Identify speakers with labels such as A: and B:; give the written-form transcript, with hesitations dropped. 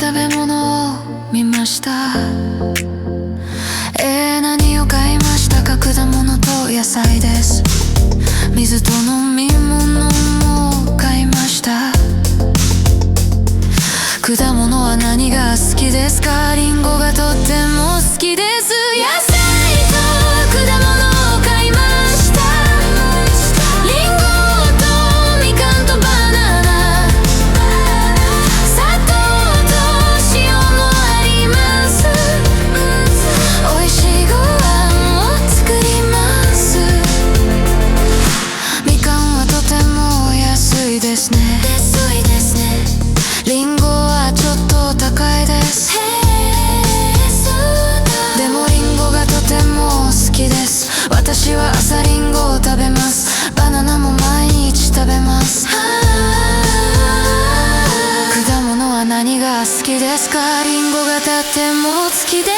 A: 食べ物を見ました。何を買いましたか？果物と野菜です。水と飲み物も買いました。果物は何が好きですか？リンゴがとっても好きです。野菜と果物を買いました。リンゴとみかんとバナナ、砂糖と塩もあります。美味しいご飯を作ります。みかんはとても安いですね。リンゴはちょっと高いです。でもリンゴがとても好きです。私は朝リンゴを食べます。バナナも毎日食べます。果物は何が好きですか？リンゴがとっても好きです。